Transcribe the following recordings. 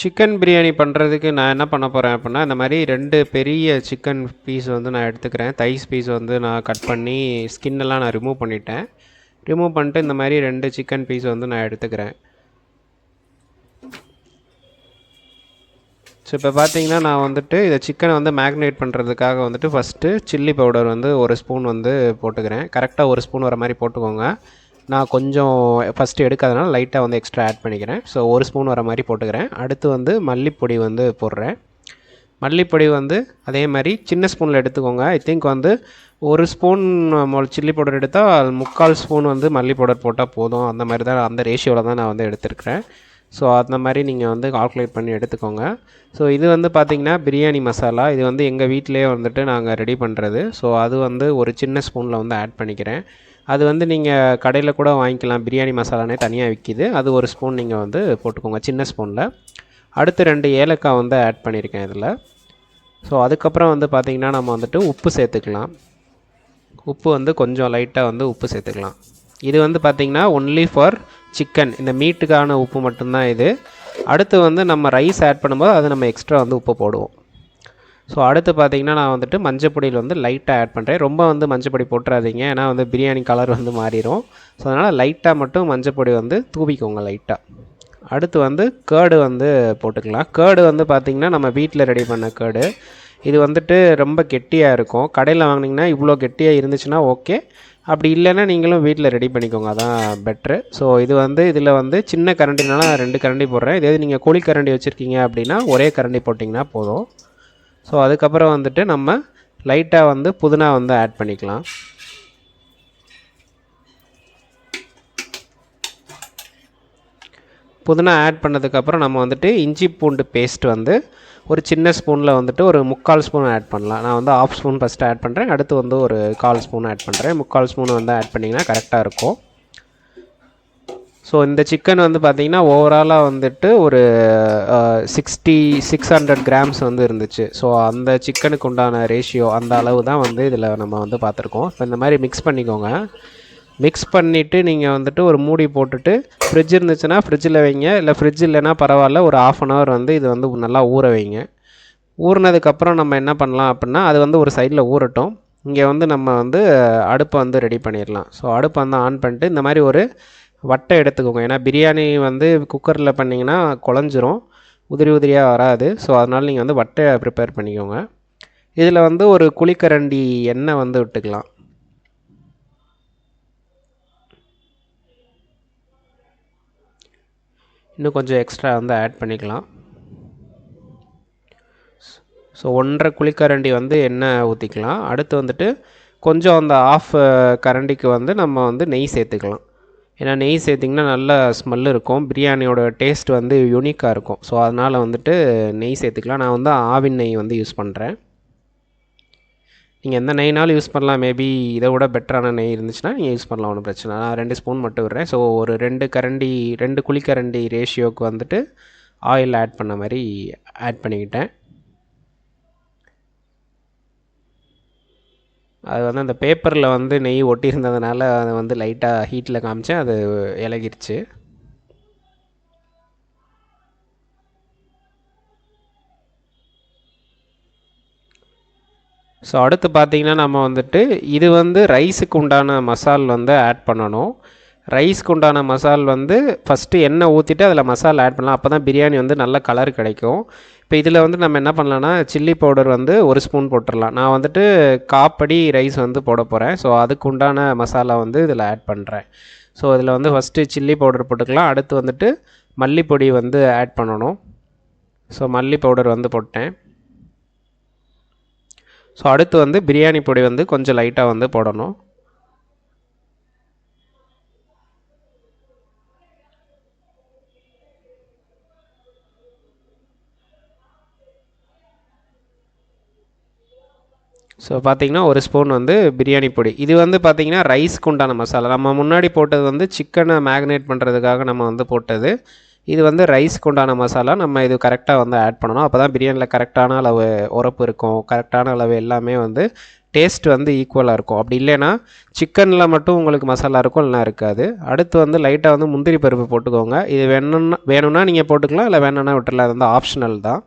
Chicken biryani பண்ணுறதுக்கு நான் என்ன பண்ண போகிறேன் அப்படின்னா, இந்த மாதிரி 2 பெரிய சிக்கன் பீஸ் வந்து நான் எடுத்துக்கிறேன். தைஸ் பீஸ் வந்து நான் கட் பண்ணி ஸ்கின்னெல்லாம் நான் ரிமூவ் பண்ணிட்டேன். ரிமூவ் பண்ணிட்டு இந்த மாதிரி 2 சிக்கன் பீஸ் வந்து நான் எடுத்துக்கிறேன். ஸோ இப்போ பார்த்தீங்கன்னா நான் வந்துட்டு இதை சிக்கனை வந்து மேக்னேட் பண்ணுறதுக்காக வந்துட்டு ஃபஸ்ட்டு சில்லி பவுடர் வந்து 1 ஸ்பூன் வந்து போட்டுக்கிறேன். கரெக்டாக 1 ஸ்பூன் வர மாதிரி போட்டுக்கோங்க. நான் கொஞ்சம் ஃபஸ்ட்டு எடுக்காதனால லைட்டாக வந்து எக்ஸ்ட்ரா ஆட் பண்ணிக்கிறேன். ஸோ 1 ஸ்பூன் வர மாதிரி போட்டுக்கிறேன். அடுத்து வந்து மல்லிப்பொடி வந்து போடுறேன். மல்லிப்பொடி வந்து அதே மாதிரி சின்ன ஸ்பூனில் எடுத்துக்கோங்க. ஐ திங்க் வந்து 1 ஸ்பூன் சில்லி பவுடர் எடுத்தால் 3/4 ஸ்பூன் வந்து மல்லி பவுடர் போட்டால் போதும். அந்த மாதிரி தான், அந்த ரேஷியோவில் தான் நான் வந்து எடுத்துருக்கிறேன். ஸோ அந்த மாதிரி நீங்கள் வந்து கால்குலேட் பண்ணி எடுத்துக்கோங்க. ஸோ இது வந்து பார்த்திங்கன்னா பிரியாணி மசாலா. இது வந்து எங்கள் வீட்டிலே வந்துட்டு நாங்கள் ரெடி பண்ணுறது. ஸோ அது வந்து ஒரு சின்ன ஸ்பூனில் வந்து ஆட் பண்ணிக்கிறேன். அது வந்து நீங்கள் கடையில் கூட வாங்கிக்கலாம், பிரியாணி மசாலானே தனியாக விற்கிது. அது 1 ஸ்பூன் நீங்கள் வந்து போட்டுக்கோங்க சின்ன ஸ்பூனில். அடுத்து 2 ஏலக்காய் வந்து ஆட் பண்ணியிருக்கேன் இதில். ஸோ அதுக்கப்புறம் வந்து பார்த்திங்கன்னா நம்ம வந்துட்டு உப்பு சேர்த்துக்கலாம். உப்பு வந்து கொஞ்சம் லைட்டாக வந்து உப்பு சேர்த்துக்கலாம். இது வந்து பார்த்திங்கன்னா ஒன்லி ஃபார் சிக்கன், இந்த மீட்டுக்கான உப்பு மட்டும்தான் இது. அடுத்து வந்து நம்ம ரைஸ் ஆட் பண்ணும்போது அது நம்ம எக்ஸ்ட்ரா வந்து உப்பு போடுவோம். ஸோ அடுத்து பார்த்திங்கன்னா நான் வந்துட்டு மஞ்சப்பொடியில் வந்து லைட்டாக ஆட் பண்ணுறேன். ரொம்ப வந்து மஞ்சப்பொடி போட்டுறாதீங்க, ஏன்னா வந்து பிரியாணி கலர் வந்து மாறிடும். ஸோ அதனால் லைட்டாக மட்டும் மஞ்சப்பொடி வந்து தூவிக்கோங்க லைட்டாக. அடுத்து வந்து கேர்டு வந்து போட்டுக்கலாம். கேர்டு வந்து பார்த்திங்கன்னா நம்ம வீட்டில் ரெடி பண்ண கேர்டு. இது வந்துட்டு ரொம்ப கெட்டியாக இருக்கும். கடையில் வாங்கினீங்கன்னா இவ்வளோ கெட்டியாக இருந்துச்சுன்னா ஓகே, அப்படி இல்லைன்னா நீங்களும் வீட்டில் ரெடி பண்ணிக்கோங்க, அதான் பெட்ரு. ஸோ இது வந்து இதில் வந்து சின்ன கரண்டினால 2 கரண்டி போடுறேன். இதே நீங்கள் கோழி கரண்டி வச்சுருக்கீங்க அப்படின்னா ஒரே கரண்டி போட்டிங்கன்னா போதும். ஸோ அதுக்கப்புறம் வந்துட்டு நம்ம லைட்டாக வந்து புதினா வந்து ஆட் பண்ணிக்கலாம். புதினா ஆட் பண்ணதுக்கப்புறம் நம்ம வந்துட்டு இஞ்சி பூண்டு பேஸ்ட் வந்து ஒரு சின்ன ஸ்பூனில் வந்துட்டு ஒரு 3/4 ஸ்பூன் ஆட் பண்ணலாம். நான் வந்து 1/2 ஸ்பூன் ஃபஸ்ட்டு ஆட் பண்ணுறேன். அடுத்து வந்து ஒரு 1/4 ஸ்பூன் ஆட் பண்ணுறேன். 3/4 ஸ்பூன் வந்து ஆட் பண்ணிங்கன்னா கரெக்டாக இருக்கும். ஸோ இந்த சிக்கன் வந்து பார்த்திங்கன்னா ஓவராலாக வந்துட்டு ஒரு 600 கிராம்ஸ் வந்து இருந்துச்சு. ஸோ அந்த சிக்கனுக்கு உண்டான ரேஷியோ அந்த அளவு தான் வந்து இதில் நம்ம வந்து பார்த்துருக்கோம். இப்போ இந்த மாதிரி மிக்ஸ் பண்ணிக்கோங்க. மிக்ஸ் பண்ணிவிட்டு நீங்கள் வந்துட்டு ஒரு மூடி போட்டுட்டு ஃப்ரிட்ஜ் இருந்துச்சுன்னா ஃப்ரிட்ஜில் வைங்க, இல்லை ஃப்ரிட்ஜ் இல்லைன்னா பரவாயில்ல, ஒரு 1/2 அன் ஹவர் வந்து இது வந்து நல்லா ஊற வைங்க. ஊறினதுக்கப்புறம் நம்ம என்ன பண்ணலாம் அப்படின்னா, அது வந்து ஒரு சைடில் ஊறட்டும். இங்கே வந்து நம்ம வந்து அடுப்பை வந்து ரெடி பண்ணிடலாம். ஸோ அடுப்பை வந்து ஆன் பண்ணிட்டு இந்த மாதிரி ஒரு வட்டை எடுத்துக்கோங்க. ஏன்னா பிரியாணி வந்து குக்கரில் பண்ணிங்கன்னா குழஞ்சிரும், உதிரி உதிரியாக வராது. ஸோ அதனால் நீங்கள் வந்து வட்டை ப்ரிப்பேர் பண்ணிக்கோங்க. இதில் வந்து ஒரு குழிக்கரண்டி எண்ணெய் வந்து விட்டுக்கலாம். இன்னும் கொஞ்சம் எக்ஸ்ட்ரா வந்து ஆட் பண்ணிக்கலாம். ஸோ 1.5 குழிக்கரண்டி வந்து எண்ணெய் ஊற்றிக்கலாம். அடுத்து வந்துட்டு கொஞ்சம் அந்த 1/2 கரண்டிக்கு வந்து நம்ம வந்து நெய் சேர்த்துக்கலாம். ஏன்னா நெய் சேர்த்திங்கன்னா நல்ல ஸ்மெல் இருக்கும், பிரியாணியோட டேஸ்ட் வந்து யூனிக்காக இருக்கும். ஸோ அதனால் வந்துட்டு நெய் சேர்த்துக்கலாம். நான் வந்து ஆவின் நெய் வந்து யூஸ் பண்ணுறேன். நீங்கள் எந்த நெய்னாலும் யூஸ் பண்ணலாம். மேபி இதை விட பெட்டரான நெய் இருந்துச்சுன்னா நீங்கள் யூஸ் பண்ணலாம், ஒன்றும் பிரச்சனை. நான் 2 ஸ்பூன் மட்டும் விடுறேன். ஸோ ஒரு 2 குழிக்கரண்டி ரேஷியோவுக்கு வந்துட்டு ஆயில் ஆட் பண்ண மாதிரி ஆட் பண்ணிக்கிட்டேன். அது வந்து அந்த பேப்பரில் வந்து நெய் ஒட்டியிருந்ததுனால அதை வந்து லைட்டாக ஹீட்டில் காமிச்சேன், அது இலகிருச்சு. ஸோ அடுத்து பார்த்திங்கன்னா நம்ம வந்துட்டு இது வந்து ரைஸுக்கு உண்டான மசால் வந்து ஆட் பண்ணணும். ரைஸ்க்கு உண்டான மசால் வந்து ஃபஸ்ட்டு எண்ணெய் ஊற்றிட்டு அதில் மசாலா ஆட் பண்ணலாம். அப்போ தான் பிரியாணி வந்து நல்ல கலர் கிடைக்கும். இப்போ இதில் வந்து நம்ம என்ன பண்ணலான்னா சில்லி பவுடர் வந்து 1 ஸ்பூன் போட்டுடலாம். நான் வந்துட்டு காப்படி ரைஸ் வந்து போட போகிறேன். ஸோ அதுக்கு உண்டான மசாலா வந்து இதில் ஆட் பண்ணுறேன். ஸோ இதில் வந்து ஃபஸ்ட்டு சில்லி பவுடர் போட்டுக்கலாம். அடுத்து வந்துட்டு மல்லிப்பொடி வந்து ஆட் பண்ணணும். ஸோ மல்லி பவுடர் வந்து போட்டேன். ஸோ அடுத்து வந்து பிரியாணி பொடி வந்து கொஞ்சம் லைட்டாக வந்து போடணும். ஸோ பார்த்திங்கன்னா 1 ஸ்பூன் வந்து பிரியாணி பொடி. இது வந்து பார்த்திங்கன்னா ரைஸ்க்கு உண்டான மசாலா. நம்ம முன்னாடி போட்டது வந்து சிக்கனை மேக்னேட் பண்ணுறதுக்காக நம்ம வந்து போட்டது. இது வந்து ரைஸ்க்கு உண்டான மசாலா. நம்ம இது கரெக்டாக வந்து ஆட் பண்ணணும். அப்போ தான் பிரியாணியில் கரெக்டான அளவு உரப்பு இருக்கும், கரெக்டான அளவு எல்லாமே வந்து டேஸ்ட் வந்து ஈக்குவலாக இருக்கும். அப்படி இல்லைன்னா சிக்கனில் மட்டும் உங்களுக்கு மசாலா இருக்கும், இல்லைனா இருக்காது. அடுத்து வந்து லைட்டாக வந்து முந்திரி பருப்பு போட்டுக்கோங்க. இது வேணும்னா நீங்கள் போட்டுக்கலாம், இல்லை வேணும்னா விட்டுடலாம். அது வந்து ஆப்ஷனல் தான்.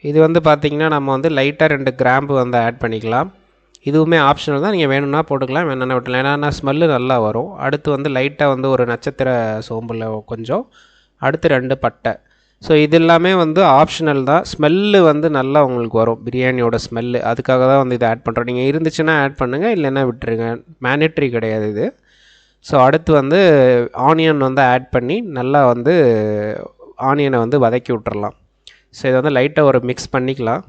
இது வந்து பார்த்திங்கன்னா நம்ம வந்து லைட்டாக 2 கிராம்பு வந்து ஆட் பண்ணிக்கலாம். இதுவுமே ஆப்ஷனல் தான், நீங்கள் வேணும்னா போட்டுக்கலாம், வேணும்னா விட்டுலாம். ஏன்னா ஸ்மெல்லு நல்லா வரும். அடுத்து வந்து லைட்டாக வந்து ஒரு நட்சத்திர சோம்பில் கொஞ்சம், அடுத்து 2 பட்டை. ஸோ இது எல்லாமே வந்து ஆப்ஷனல் தான். ஸ்மெல்லு வந்து நல்லா உங்களுக்கு வரும், பிரியாணியோட ஸ்மெல்லு. அதுக்காக தான் வந்து இதை ஆட் பண்ணுறோம். நீங்கள் இருந்துச்சுன்னா ஆட் பண்ணுங்கள், இல்லைன்னா விட்டுருங்க. மேண்டேட்ரி கிடையாது இது. ஸோ அடுத்து வந்து ஆனியன் வந்து ஆட் பண்ணி நல்லா வந்து ஆனியனை வந்து வதக்கி விட்டுறலாம். ஸோ இதை வந்து லைட்டாக ஒரு மிக்ஸ் பண்ணிக்கலாம்.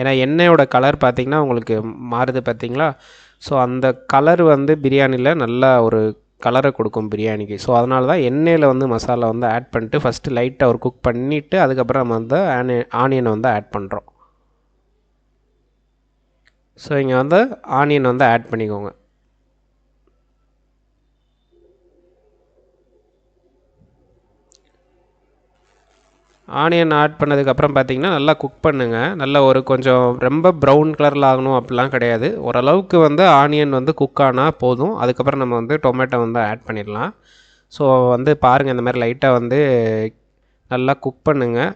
ஏன்னா எண்ணெயோட கலர் பார்த்திங்கன்னா உங்களுக்கு மாறுது பார்த்திங்களா. ஸோ அந்த கலர் வந்து பிரியாணியில் நல்லா ஒரு கலரை கொடுக்கும் பிரியாணிக்கு. ஸோ அதனால தான் எண்ணெயில் வந்து மசாலா வந்து ஆட் பண்ணிட்டு ஃபஸ்ட்டு லைட்டாக ஒரு குக் பண்ணிவிட்டு அதுக்கப்புறம் நம்ம வந்து ஆனியனை வந்து ஆட் பண்ணுறோம். ஸோ இங்கே வந்து ஆனியன் வந்து ஆட் பண்ணிக்கோங்க. ஆனியன் ஆட் பண்ணதுக்கப்புறம் பார்த்திங்கன்னா நல்லா குக் பண்ணுங்கள். நல்லா ஒரு கொஞ்சம் ரொம்ப ப்ரௌன் கலரில் ஆகணும் அப்படிலாம் கிடையாது. ஓரளவுக்கு வந்து ஆனியன் வந்து குக் ஆனால் போதும். அதுக்கப்புறம் நம்ம வந்து டொமேட்டோ வந்து ஆட் பண்ணிடலாம். ஸோ வந்து பாருங்கள், இந்த மாதிரி லைட்டாக வந்து நல்லா குக் பண்ணுங்கள்.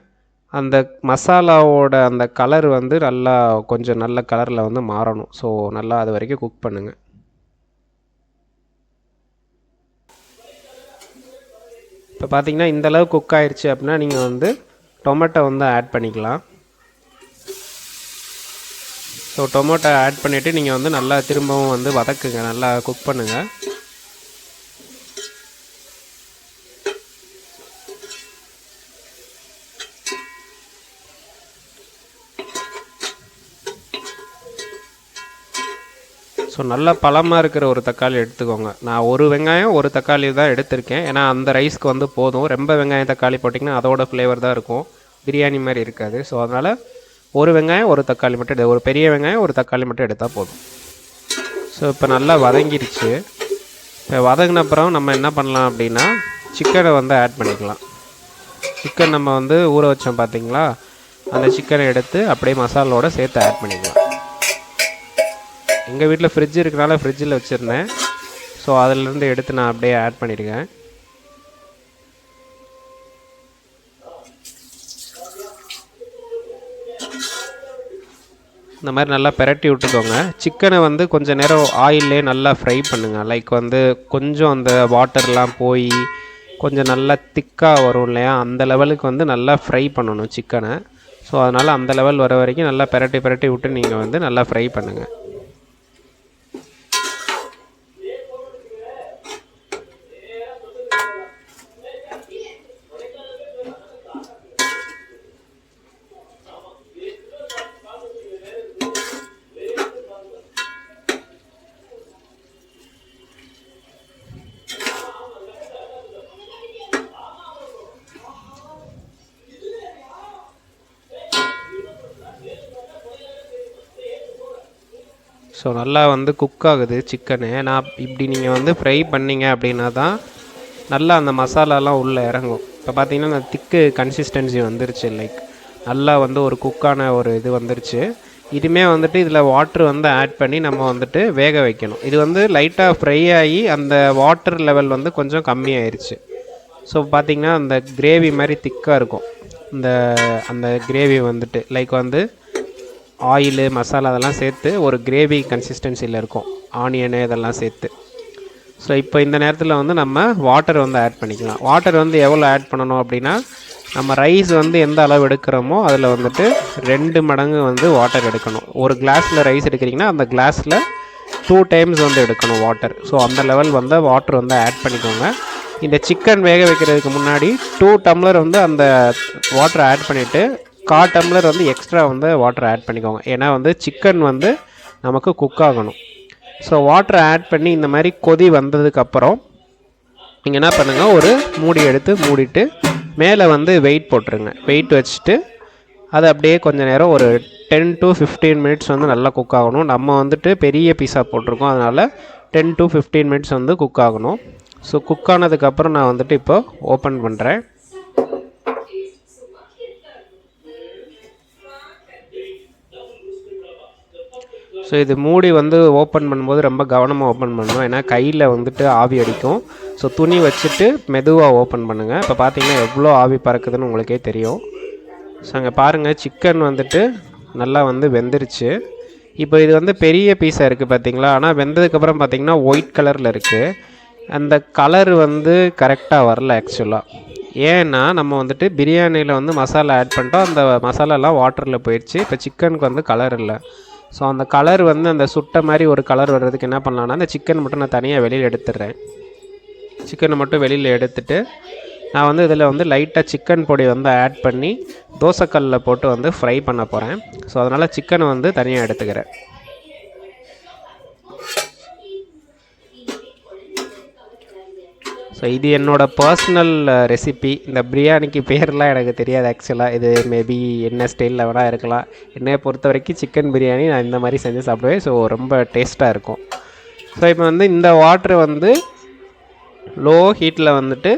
அந்த மசாலாவோட அந்த கலர் வந்து நல்லா கொஞ்சம் நல்ல கலரில் வந்து மாறணும். ஸோ நல்லா அது வரைக்கும் குக் பண்ணுங்கள். இப்போ பார்த்தீங்கன்னா இந்தளவு குக் ஆயிடுச்சு அப்படின்னா நீங்கள் வந்து டொமேட்டோ வந்து ஆட் பண்ணிக்கலாம். ஸோ டொமேட்டோ ஆட் பண்ணிவிட்டு நீங்கள் வந்து நல்லா திரும்பவும் வந்து வதக்குங்க, நல்லா குக் பண்ணுங்கள். ஸோ நல்லா பழமாக இருக்கிற ஒரு தக்காளி எடுத்துக்கோங்க. நான் ஒரு வெங்காயம் ஒரு தக்காளி தான் எடுத்திருக்கேன். ஏன்னா அந்த ரைஸ்க்கு வந்து போதும். ரொம்ப வெங்காயம் தக்காளி போட்டிங்கன்னா அதோட ஃப்ளேவர் தான் இருக்கும், பிரியாணி மாதிரி இருக்காது. ஸோ அதனால் ஒரு வெங்காயம் ஒரு தக்காளி மட்டும் ஒரு பெரிய வெங்காயம் ஒரு தக்காளி மட்டும் எடுத்தால் போதும். ஸோ இப்போ நல்லா வதங்கிடுச்சு. இப்போ வதங்கின அப்புறம் நம்ம என்ன பண்ணலாம் அப்படின்னா சிக்கனை வந்து ஆட் பண்ணிக்கலாம். சிக்கன் நம்ம வந்து ஊற வச்சோம் பார்த்திங்களா, அந்த சிக்கனை எடுத்து அப்படியே மசாலோடு சேர்த்து ஆட் பண்ணிக்கலாம். எங்கள் வீட்டில் ஃப்ரிட்ஜ் இருக்கனால ஃப்ரிட்ஜில் வச்சுருந்தேன். ஸோ அதிலேருந்து எடுத்து நான் அப்படியே ஆட் பண்ணியிருக்கேன். இந்த மாதிரி நல்லா பெரட்டி விட்டுக்கோங்க. சிக்கனை வந்து கொஞ்சம் நேரம் ஆயிலே நல்லா ஃப்ரை பண்ணுங்கள். லைக் வந்து கொஞ்சம் அந்த வாட்டர்லாம் போய் கொஞ்சம் நல்லா திக்காக வரும் இல்லையா, அந்த லெவலுக்கு வந்து நல்லா ஃப்ரை பண்ணணும் சிக்கனை. ஸோ அதனால் அந்த லெவல் வர வரைக்கும் நல்லா பெரட்டி விட்டு நீங்கள் வந்து நல்லா ஃப்ரை பண்ணுங்கள். ஸோ நல்லா வந்து குக் ஆகுது சிக்கனு. நான் இப்படி நீங்கள் வந்து ஃப்ரை பண்ணிங்க அப்படின்னா தான் நல்லா அந்த மசாலாலாம் உள்ளே இறங்கும். இப்போ பார்த்தீங்கன்னா அந்த திக்கு கன்சிஸ்டன்சி வந்துருச்சு. லைக் நல்லா வந்து ஒரு குக்கான ஒரு இது வந்துருச்சு. இதுவுமே வந்துட்டு இதில் வாட்ரு வந்து ஆட் பண்ணி நம்ம வந்துட்டு வேக வைக்கணும். இது வந்து லைட்டாக ஃப்ரை ஆகி அந்த வாட்டர் லெவல் வந்து கொஞ்சம் கம்மியாயிருச்சு. ஸோ பார்த்திங்கன்னா அந்த கிரேவி மாதிரி திக்காக இருக்கும். அந்த கிரேவி வந்துட்டு லைக் வந்து ஆயிலு மசாலா அதெல்லாம் சேர்த்து ஒரு கிரேவி கன்சிஸ்டன்சியில் இருக்கும், ஆனியனு இதெல்லாம் சேர்த்து. ஸோ இப்போ இந்த நேரத்தில் வந்து நம்ம வாட்டர் வந்து ஆட் பண்ணிக்கலாம். வாட்டர் வந்து எவ்வளோ ஆட் பண்ணணும் அப்படின்னா, நம்ம ரைஸ் வந்து எந்த அளவு எடுக்கிறோமோ அதில் வந்துட்டு 2 மடங்கு வந்து வாட்டர் எடுக்கணும். ஒரு கிளாஸில் ரைஸ் எடுக்கிறீங்கன்னா அந்த கிளாஸில் 2 டைம்ஸ் வந்து எடுக்கணும் வாட்டர். ஸோ அந்த லெவல் வந்து வாட்டர் வந்து ஆட் பண்ணிக்கோங்க. இந்த சிக்கன் வேக வைக்கிறதுக்கு முன்னாடி 2 டம்ளர் வந்து அந்த வாட்டரை ஆட் பண்ணிவிட்டு 1/4 டம்ளர் வந்து எக்ஸ்ட்ரா வந்து வாட்டர் ஆட் பண்ணிக்கோங்க. ஏன்னா வந்து சிக்கன் வந்து நமக்கு குக் ஆகணும். ஸோ வாட்டரை ஆட் பண்ணி இந்த மாதிரி கொதி வந்ததுக்கப்புறம் நீங்கள் என்ன பண்ணுங்கள், ஒரு மூடி எடுத்து மூடிட்டு மேலே வந்து வெயிட் போட்டுருங்க. வெயிட் வச்சுட்டு அது அப்படியே கொஞ்சம் நேரம் ஒரு 10 to 15 மினிட்ஸ் வந்து நல்லா குக் ஆகணும். நம்ம வந்துட்டு பெரிய பீஸா போட்டிருக்கோம், அதனால் 10 to 15 மினிட்ஸ் வந்து குக் ஆகணும். ஸோ குக் ஆனதுக்கப்புறம் நான் வந்துட்டு இப்போ ஓப்பன் பண்ணுறேன். ஸோ இது மூடி வந்து ஓப்பன் பண்ணும்போது ரொம்ப கவனமாக ஓப்பன் பண்ணணும், ஏன்னா கையில் வந்துட்டு ஆவி அடிக்கும். ஸோ துணி வச்சுட்டு மெதுவாக ஓப்பன் பண்ணுங்கள். இப்போ பார்த்தீங்கன்னா எவ்வளோ ஆவி பறக்குதுன்னு உங்களுக்கே தெரியும். ஸோ அங்கே பாருங்கள், சிக்கன் வந்துட்டு நல்லா வந்து வெந்துருச்சு. இப்போ இது வந்து பெரிய பீஸாக இருக்குது பார்த்தீங்களா, ஆனால் வெந்ததுக்கப்புறம் பார்த்தீங்கன்னா ஒயிட் கலரில் இருக்குது. அந்த கலர் வந்து கரெக்டாக வரல ஆக்சுவலாக. ஏன்னா நம்ம வந்துட்டு பிரியாணியில் வந்து மசாலா ஆட் பண்ணிட்டோம், அந்த மசாலாலாம் வாட்டரில் போயிடுச்சு. இப்போ சிக்கனுக்கு வந்து கலர் இல்லை. ஸோ அந்த கலர் வந்து அந்த சுட்ட மாதிரி ஒரு கலர் வர்றதுக்கு என்ன பண்ணலான்னா, அந்த சிக்கன் மட்டும் நான் தனியாக வெளியில் எடுத்துடுறேன். சிக்கனை மட்டும் வெளியில் எடுத்துட்டு நான் வந்து இதில் வந்து லைட்டாக சிக்கன் பொடி வந்து ஆட் பண்ணி தோசைக்கல்லில் போட்டு வந்து ஃப்ரை பண்ண போகிறேன். ஸோ அதனால் சிக்கனை வந்து தனியாக எடுத்துக்கிறேன். ஸோ இது என்னோடய பர்சனல் ரெசிபி. இந்த பிரியாணிக்கு பேர்லாம் எனக்கு தெரியாது ஆக்சுவலாக. இது மேபி என்ன ஸ்டைலில் வேணால் இருக்கலாம். என்னையை பொறுத்த வரைக்கும் சிக்கன் பிரியாணி நான் இந்த மாதிரி செஞ்சு சாப்பிடுவேன். ஸோ ரொம்ப டேஸ்ட்டாக இருக்கும். ஸோ இப்போ வந்து இந்த வாட்ரு வந்து லோ ஹீட்டில் வந்துட்டு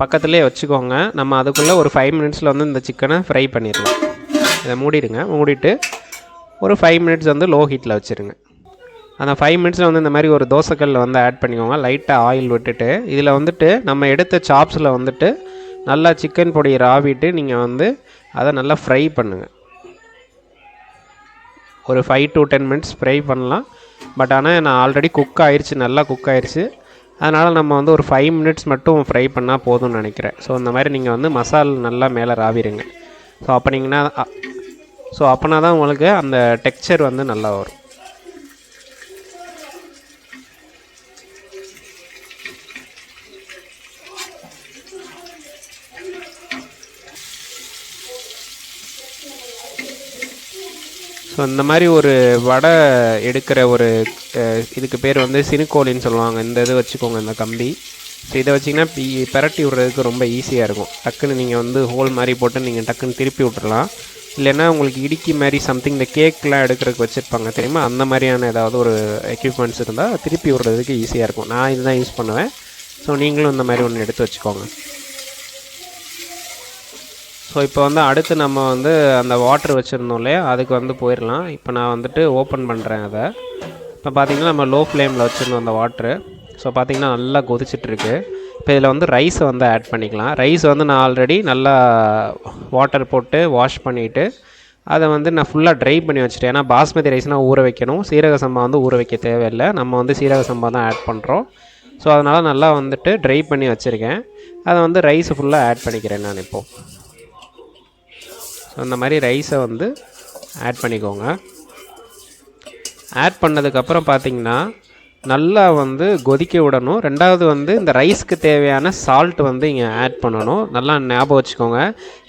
பக்கத்துலேயே வச்சுக்கோங்க. நம்ம அதுக்குள்ளே ஒரு 5 மினிட்ஸில் வந்து இந்த சிக்கனை ஃப்ரை பண்ணிடலாம். இதை மூடிடுங்க. மூடிட்டு ஒரு 5 மினிட்ஸ் வந்து லோ ஹீட்டில் வச்சுருங்க. அந்த 5 மினிட்ஸில் வந்து இந்த மாதிரி ஒரு தோசைக்கல்லில் வந்து ஆட் பண்ணிக்கோங்க. லைட்டாக ஆயில் விட்டுட்டு இதில் வந்துட்டு நம்ம எடுத்த சாப்ஸில் வந்துட்டு நல்லா சிக்கன் பொடியை ராவிட்டு நீங்கள் வந்து அதை நல்லா ஃப்ரை பண்ணுங்கள். ஒரு 5 to 10 மினிட்ஸ் ஃப்ரை பண்ணலாம். பட் ஆனால் நான் ஆல்ரெடி குக் ஆயிடுச்சு, நல்லா குக் ஆயிடுச்சு. அதனால் நம்ம வந்து ஒரு 5 மினிட்ஸ் மட்டும் ஃப்ரை பண்ணால் போதும்னு நினைக்கிறேன். ஸோ இந்த மாதிரி நீங்கள் வந்து மசால் நல்லா மேலே ராவிடுங்க. ஸோ அப்போனா தான் உங்களுக்கு அந்த டெக்ஸ்சர் வந்து நல்லா வரும். ஸோ இந்த மாதிரி ஒரு வடை எடுக்கிற ஒரு இதுக்கு பேர் வந்து சினுக்கோலின்னு சொல்லுவாங்க. இந்த இது வச்சுக்கோங்க, இந்த கம்பி. ஸோ இதை வச்சிங்கன்னா பெரட்டி விட்றதுக்கு ரொம்ப ஈஸியாக இருக்கும். டக்குன்னு நீங்கள் வந்து ஹோல் மாதிரி போட்டு நீங்கள் டக்குன்னு திருப்பி விட்றலாம். இல்லைன்னா உங்களுக்கு இடுக்கி மாதிரி சம்திங் இந்த கேக்லாம் எடுக்கிறதுக்கு வச்சுருப்பாங்க தெரியுமா, அந்த மாதிரியான ஏதாவது ஒரு எக்யூப்மெண்ட்ஸ் இருந்தால் திருப்பி விட்றதுக்கு ஈஸியாக இருக்கும். நான் இதுதான் யூஸ் பண்ணுவேன். ஸோ நீங்களும் இந்த மாதிரி ஒன்று எடுத்து வச்சுக்கோங்க. ஸோ இப்போ வந்து அடுத்து நம்ம வந்து அந்த வாட்ரு வச்சுருந்தோம் இல்லையா, அதுக்கு வந்து போயிடலாம். இப்போ நான் வந்துட்டு ஓப்பன் பண்ணுறேன் அதை. இப்போ பார்த்திங்கன்னா நம்ம லோ ஃப்ளேமில் வச்சுருந்தோம் அந்த வாட்ரு. ஸோ பார்த்திங்கன்னா நல்லா கொதிச்சிட்ருக்கு. இப்போ இதில் வந்து ரைஸை வந்து ஆட் பண்ணிக்கலாம். ரைஸ் வந்து நான் ஆல்ரெடி நல்லா வாட்டர் போட்டு வாஷ் பண்ணிவிட்டு அதை வந்து நான் ஃபுல்லாக ட்ரை பண்ணி வச்சுட்டேன். ஏன்னா பாஸ்மதி ரைஸ்னால் ஊற வைக்கணும், சீரக சம்பா வந்து ஊற வைக்க தேவையில்லை. நம்ம வந்து சீரக சம்பா தான் ஆட் பண்ணுறோம். ஸோ அதனால் நல்லா வந்துட்டு ட்ரை பண்ணி வச்சுருக்கேன். அதை வந்து ரைஸ் ஃபுல்லாக ஆட் பண்ணிக்கிறேன் நான் இப்போது. ஸோ இந்த மாதிரி ரைஸை வந்து ஆட் பண்ணிக்கோங்க. ஆட் பண்ணதுக்கப்புறம் பார்த்திங்கன்னா நல்லா வந்து கொதிக்க விடணும். ரெண்டாவது வந்து இந்த ரைஸ்க்கு தேவையான சால்ட் வந்து இங்கே ஆட் பண்ணணும். நல்லா ஞாபகம் வச்சுக்கோங்க.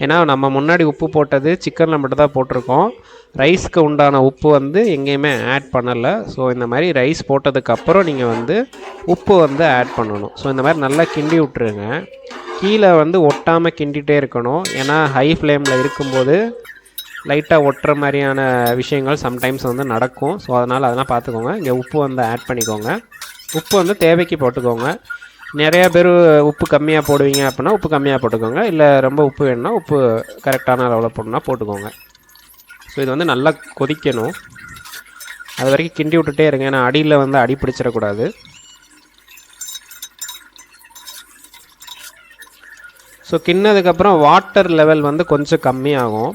ஏன்னா நம்ம முன்னாடி உப்பு போட்டது சிக்கனில் மட்டும் தான் போட்டிருக்கோம். ரைஸ்க்கு உண்டான உப்பு வந்து எங்கேயுமே ஆட் பண்ணலை. ஸோ இந்த மாதிரி ரைஸ் போட்டதுக்கப்புறம் நீங்கள் வந்து உப்பு வந்து ஆட் பண்ணணும். ஸோ இந்த மாதிரி நல்லா கிண்டி விட்டுருங்க. கீழே வந்து ஒட்டாமல் கிண்டிகிட்டே இருக்கணும். ஏன்னா ஹை ஃப்ளேமில் இருக்கும்போது லைட்டாக ஒட்டுற மாதிரியான விஷயங்கள் சம்டைம்ஸ் வந்து நடக்கும். ஸோ அதெல்லாம் பார்த்துக்கோங்க. இங்கே உப்பு வந்து ஆட் பண்ணிக்கோங்க. உப்பு வந்து தேவைக்கு போட்டுக்கோங்க. நிறையா பேர் உப்பு கம்மியாக போடுவீங்க அப்படின்னா உப்பு கம்மியாக போட்டுக்கோங்க. இல்லை ரொம்ப உப்பு வேணும்னா உப்பு கரெக்டான அளவில் போடணுன்னா போட்டுக்கோங்க. ஸோ இது வந்து நல்லா கொதிக்கணும். அது வரைக்கும் கிண்டி விட்டுட்டே இருங்க. ஏன்னா அடியில் வந்து அடி பிடிச்சிடக்கூடாது. ஸோ கிண்ணதுக்கப்புறம் வாட்டர் லெவல் வந்து கொஞ்சம் கம்மியாகும்.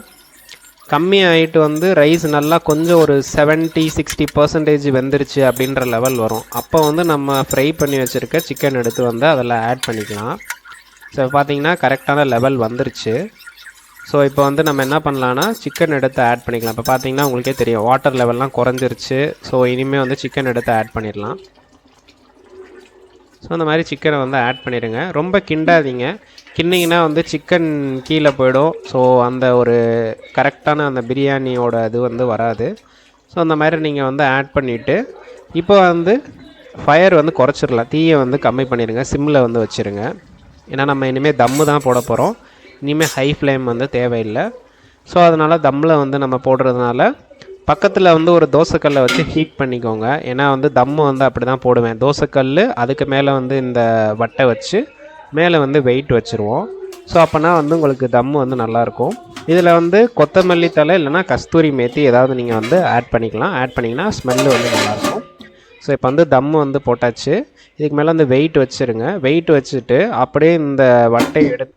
கம்மியாகிட்டு வந்து ரைஸ் நல்லா கொஞ்சம் ஒரு 70-60% வெந்துருச்சு அப்படின்ற லெவல் வரும். அப்போ வந்து நம்ம ஃப்ரை பண்ணி வச்சுருக்க சிக்கன் எடுத்து வந்து அதில் ஆட் பண்ணிக்கலாம். ஸோ பார்த்திங்கன்னா கரெக்டான லெவல் வந்துருச்சு. ஸோ இப்போ வந்து நம்ம என்ன பண்ணலான்னா சிக்கன் எடுத்து ஆட் பண்ணிக்கலாம். இப்போ பார்த்திங்கன்னா உங்களுக்கே தெரியும் வாட்டர் லெவல்லாம் குறைஞ்சிருச்சு. ஸோ இனிமேல் வந்து சிக்கன் எடுத்து ஆட் பண்ணிடலாம். ஸோ அந்த மாதிரி சிக்கனை வந்து ஆட் பண்ணிடுங்க. ரொம்ப கிண்டாதீங்க. கிண்டிங்கன்னா வந்து சிக்கன் கீழே போயிடும். ஸோ அந்த ஒரு கரெக்டான அந்த பிரியாணியோட இது வந்து வராது. ஸோ அந்த மாதிரி நீங்கள் வந்து ஆட் பண்ணிவிட்டு இப்போ வந்து ஃபயர் வந்து குறைச்சிடலாம். தீயை வந்து கம்மி பண்ணிடுங்க. சிம்மில் வந்து வச்சுருங்க. ஏன்னா நம்ம இனிமேல் தம்மு தான் போட போகிறோம். இனிமேல் ஹை ஃப்ளேம் வந்து தேவையில்லை. ஸோ அதனால் தம்மில் வந்து நம்ம போடுறதுனால பக்கத்தில் வந்து ஒரு தோசைக்கல்லை வச்சு ஹீட் பண்ணிக்கோங்க. ஏன்னா வந்து தம்மு வந்து அப்படி தான் போடுவேன். தோசைக்கல் அதுக்கு மேலே வந்து இந்த வட்டை வச்சு மேலே வந்து வெயிட் வச்சுருவோம். ஸோ அப்போனா வந்து உங்களுக்கு தம்மு வந்து நல்லாயிருக்கும். இதில் வந்து கொத்தமல்லி தழை இல்லைனா கஸ்தூரி மேத்தி ஏதாவது நீங்கள் வந்து ஆட் பண்ணிக்கலாம். ஆட் பண்ணிங்கன்னா ஸ்மெல்லு வந்து நல்லாயிருக்கும். ஸோ இப்போ வந்து தம்மு வந்து போட்டாச்சு. இதுக்கு மேலே வந்து வெயிட் வச்சுருங்க. வெயிட் வச்சுட்டு அப்படியே இந்த வட்டை எடுத்து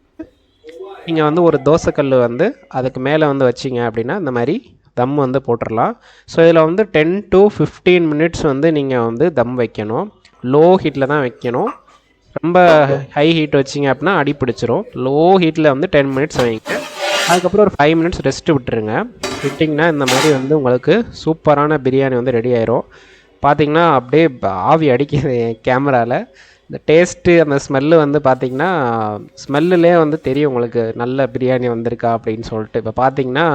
நீங்கள் வந்து ஒரு தோசைக்கல் வந்து அதுக்கு மேலே வந்து வச்சிங்க அப்படின்னா இந்த மாதிரி தம் வந்து போட்டுடலாம். ஸோ இதில் வந்து 10 to 15 மினிட்ஸ் வந்து நீங்கள் வந்து தம் வைக்கணும். லோ ஹீட்டில் தான் வைக்கணும். ரொம்ப ஹை ஹீட் வச்சிங்க அப்படின்னா அடி பிடிச்சிரும். லோ ஹீட்டில் வந்து 10 மினிட்ஸ் வைங்க. அதுக்கப்புறம் ஒரு 5 மினிட்ஸ் ரெஸ்ட்டு விட்டுருங்க. விட்டிங்கன்னா இந்த மாதிரி வந்து உங்களுக்கு சூப்பரான பிரியாணி வந்து ரெடி ஆயிரும். பார்த்திங்கன்னா அப்படியே ஆவி அடிக்குது கேமராவில். இந்த டேஸ்ட்டு அந்த ஸ்மெல்லு வந்து பார்த்திங்கன்னா ஸ்மெல்லுலே வந்து தெரியும் உங்களுக்கு நல்ல பிரியாணி வந்திருக்கா அப்படின்னு சொல்லிட்டு. இப்போ பார்த்திங்கன்னா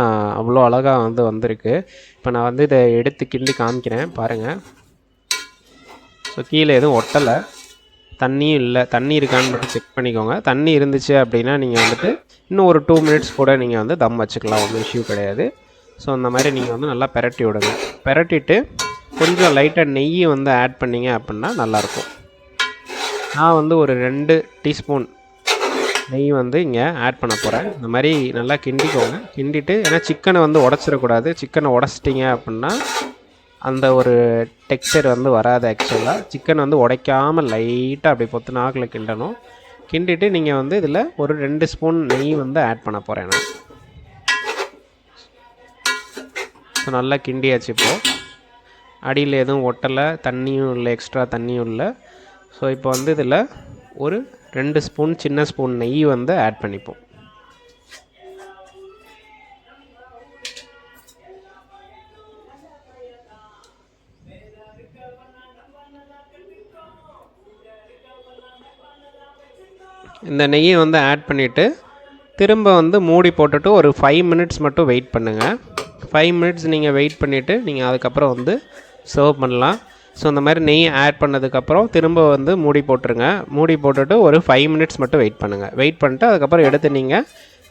அவ்வளோ அழகாக வந்து வந்திருக்கு. இப்போ நான் வந்து இதை எடுத்து கிண்டி காமிக்கிறேன் பாருங்கள். ஸோ கீழே எதுவும் ஒட்டலை, தண்ணியும் இல்லை. தண்ணி இருக்கான்னு மட்டும் செக் பண்ணிக்கோங்க. தண்ணி இருந்துச்சு அப்படின்னா நீங்கள் வந்துட்டு இன்னும் ஒரு 2 மினிட்ஸ் கூட நீங்கள் வந்து தம் வச்சுக்கலாம், ஒன்றும் இஷ்யூ கிடையாது. ஸோ அந்த மாதிரி நீங்கள் வந்து நல்லா பெரட்டி விடுங்க. பெரட்டிட்டு கொஞ்சம் லைட்டாக நெய் வந்து ஆட் பண்ணிங்க அப்படின்னா நல்லாயிருக்கும். நான் வந்து ஒரு 2 டீஸ்பூன் நெய் வந்து இங்கே ஆட் பண்ண போகிறேன். இந்த மாதிரி நல்லா கிண்டிக்கோங்க. கிண்டிட்டு ஏன்னா சிக்கனை வந்து உடச்சிடக்கூடாது. சிக்கனை உடச்சிட்டிங்க அப்படின்னா அந்த ஒரு டெக்ஸ்சர் வந்து வராது. ஆக்சுவலாக சிக்கன் வந்து உடைக்காமல் லைட்டாக அப்படி பொத்து நாக்கில் கிண்டணும். கிண்டிட்டு நீங்கள் வந்து இதில் ஒரு 2 ஸ்பூன் நெய் வந்து ஆட் பண்ண போகிறேன் நான். ஸோ நல்லா கிண்டியாச்சு. இப்போது அடியில் எதுவும் ஒட்டலை, தண்ணியும் இல்லை, எக்ஸ்ட்ரா தண்ணியும் இல்லை. ஸோ இப்போ வந்து இதில் ஒரு 2 ஸ்பூன் சின்ன ஸ்பூன் நெய் வந்து ஆட் பண்ணிப்போம். இந்த நெய்யை வந்து ஆட் பண்ணிவிட்டு திரும்ப வந்து மூடி போட்டுட்டு ஒரு 5 மினிட்ஸ் மட்டும் வெயிட் பண்ணுங்கள். 5 மினிட்ஸ் நீங்கள் வெயிட் பண்ணிவிட்டு நீங்கள் அதுக்கப்புறம் வந்து சர்வ் பண்ணலாம். ஸோ இந்த மாதிரி நெய் ஆட் பண்ணதுக்கப்புறம் திரும்ப வந்து மூடி போட்டுருங்க. மூடி போட்டுட்டு ஒரு 5 மினிட்ஸ் மட்டும் வெயிட் பண்ணுங்கள். வெயிட் பண்ணிட்டு அதுக்கப்புறம் எடுத்து நீங்கள்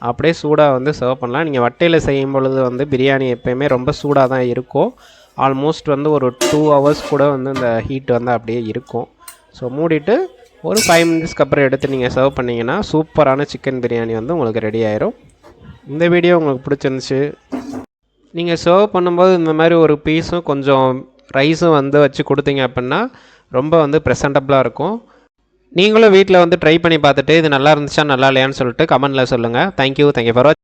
அப்படியே சூடாக வந்து சர்வ் பண்ணலாம். நீங்கள் வட்டையில் செய்யும் பொழுது வந்து பிரியாணி எப்போயுமே ரொம்ப சூடாக தான் இருக்கும். ஆல்மோஸ்ட் வந்து ஒரு 2 ஹவர்ஸ் கூட வந்து இந்த ஹீட் வந்து அப்படியே இருக்கும். ஸோ மூடிட்டு ஒரு 5 மினிட்ஸ்க்கு அப்புறம் எடுத்து நீங்கள் சர்வ் பண்ணிங்கன்னா சூப்பரான சிக்கன் பிரியாணி வந்து உங்களுக்கு ரெடி ஆயிரும். இந்த வீடியோ உங்களுக்கு பிடிச்சிருந்துச்சு. நீங்கள் சர்வ் பண்ணும்போது இந்த மாதிரி ஒரு பீஸும் கொஞ்சம் ரைஸும் வந்து வச்சு கொடுத்தீங்க அப்படின்னா ரொம்ப வந்து ப்ரெசன்டபுளாக இருக்கும். நீங்களும் வீட்டில் வந்து ட்ரை பண்ணி பார்த்துட்டு இது நல்லா இருந்துச்சா நல்லா இல்லையான்னு சொல்லிட்டு கமெண்ட்டில் சொல்லுங்கள். தேங்க்யூ ஃபார் வாட்சிங்.